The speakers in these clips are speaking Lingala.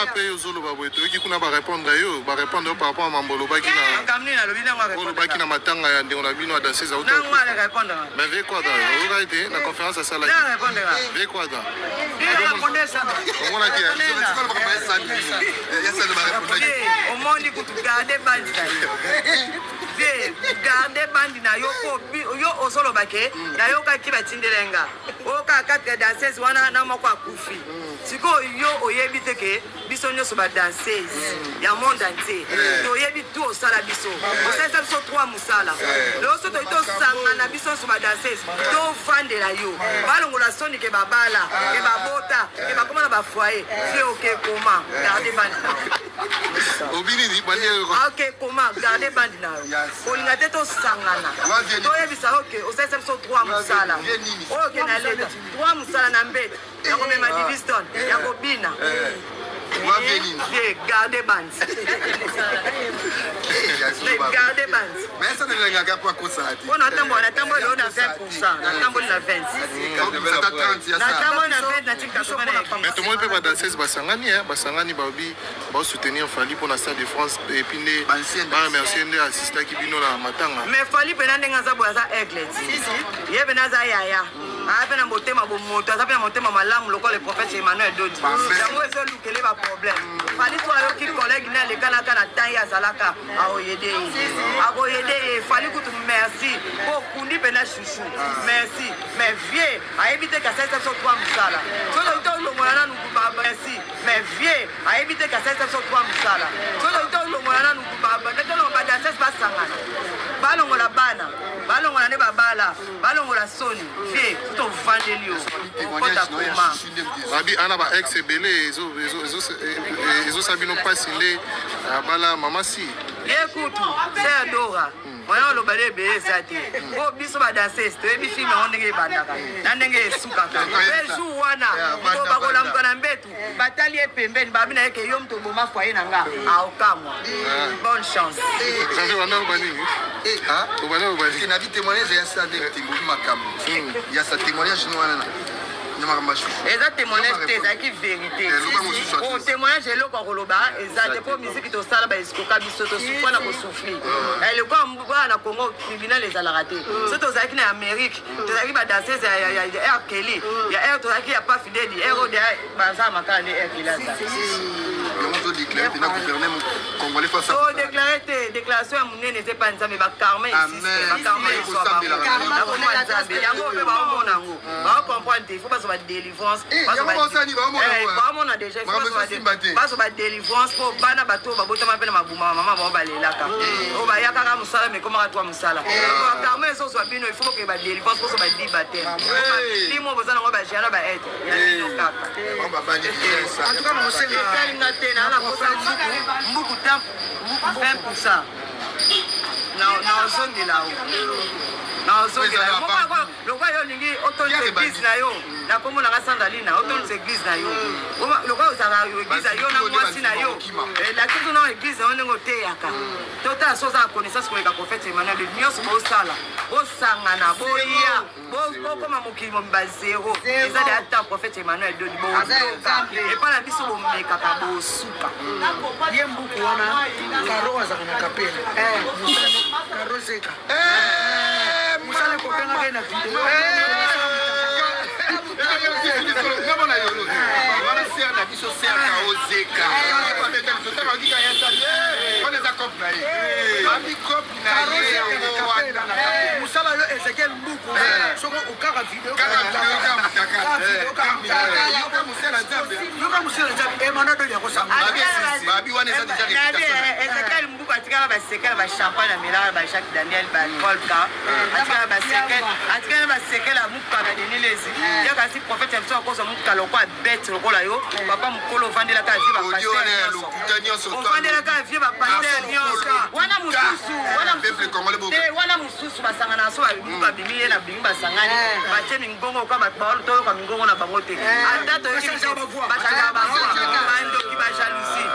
pe yo zolo ba boye toki kuna ba répondre yo par rapport à mambolo baki na kamni na lobi nango répondre baki na matanga ya ndeko na bino dans ces autos nango ala répondre mais ve quoi dans on a été la conférence à ça là ve quoi dans répondre ça on a dit au monde kutu garder bandi garder bandi na yo ko yo osolo bake na yo ka kiba tindelenga o ka katre danseuse wana na moko akufi siko yo oyebi teke biso nyoso ba danseuse ya monde entier to yebi tout osala biso osala biso 3 musala lo so to sanga na biso so ba danseuse to fandela yo balongola soni ke babala ke babota ke bakoma na ba foyer c'est OK comment garder bandi obini di bandi OK comment garder bandi na olinga te to sangana to yebisa OK osala biso 3 musala OK na leta 3 musala na mbete ya ko mema diviston ya ko bina garder band. Garder band. Mais ça ne l'a pas quoi ça. On attend on a 20%, on attend na 20. Mais tout le monde peut pas danser basangani babi ba soutenir Fally pour la Stade de France et puis les ba remercier les assistants qui bino la matanga. Mais Fally penande ngaza boza aigle. Ye benaza yaya. Apena motema bomoto, apena motema malamu lokole le prophète Emmanuel Dodi. Yango ezo lukele ba problème. Fally to ayo ki collègue na le kana kana tanya zalaka aoyede. Agoyede Fally kutu merci. Ko kundi pena chouchou. Merci. Mais vieux, a éviter ka ça so 3 musala. So to longolana nukuba merci. Mais vieux, a éviter ka ça so 3 musala. So to longolana nukuba ndeko lo ba danser ba sangana. Balongola bana, balongola ne babala, balongola soni. Vieux, to vandelio. Babi ana ba ex belé ezo sabino pasile bala mama si. Écoute, c'est Adora. Moi lo balé be zati. O biso ba danser, to ebi film on ndenge bandaka. Na ndenge sukaka. Beju wana, ko bakola mkana mbetu. Batalie pembeni babi na yeke yo mto boma foyer nanga. Aokamwa. Bonne chance. Ça fait wana bani. Parce que na vie témoignage ya ça de Timbouli Makambo. Il y a ça témoignage nous wana. Eza témoignage te ezaki vérité. O témoignage eloko koloba ezate po musique to sala ba esikoka biso to souffrir na ko souffrir. Elle ko mbwa na Congo tribunal ezalaka te. So to zaki na Amérique, to zaki ba danseuse ya R. Kelly, ya R to zaki ya pas fidèle, R de baza makala de R. Kelly ça. Comment tu déclares tu n'as gouverné congolais face à Oh déclarer déclaration munene n'était pas nzambe ba karma existe, ba karma existe. Yango pe ba omona ngo. Ba comprendre il faut pas ba délivrance on a déjà pas ba délivrance pour bana bato ba botama pe na mabuma mama ba balelaka o ba yakaka musala mais comment toi musala karma eso so bino il faut que ba délivrance pour so ba dibater limo bozana ngo ba jana ba aide ya kaka on va bani ça en tout cas mo senga tena na kosa mbuku tam 20% na zone de là na zone de là le quoi yo lingi autonome église na yo na komo na sandalina autonome église na yo le quoi osanga église yo na mwasi na yo la kitu na église on ngo te yaka tota soza connaissance ko ka prophète Emmanuel de nyos bo sala bo sanga na boya bo koma mokimo ba zéro eza de ata prophète Emmanuel de bo et pas la biso bo meka ka bo suka yembuku wana karo azana kapela karo seka musale ko penga kena video musala yo Ezekiel Mbuku soko ukaka video yoka musala nzambe Emmanuel Dodi yakosanga babi wana eza déjà Ezekiel Mbuku atikala ba sekela ba champagne na Milan ba Jacques Daniel ba Polka atikala ba sekela muka ba denilezi yaka si prophète ya mso kozo muka lokwa bête lokola yo papa mukolo vandela ka vie ba pasteur on vandela ka vie ba pasteur nyonso wana mususu basangana so ba bimi na bimi basangani ba temi ngongo kwa ba baolo to kwa ngongo na bango te ata to basanga ba bando ki ba jalousie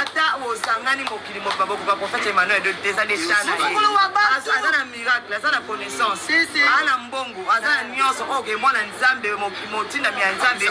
ata osangani mokili mobabo kwa prophète Emmanuel de tesa de chana azana miracle azana connaissance ana mbongo azana nyonso oke mwana nzambe motinda mi nzambe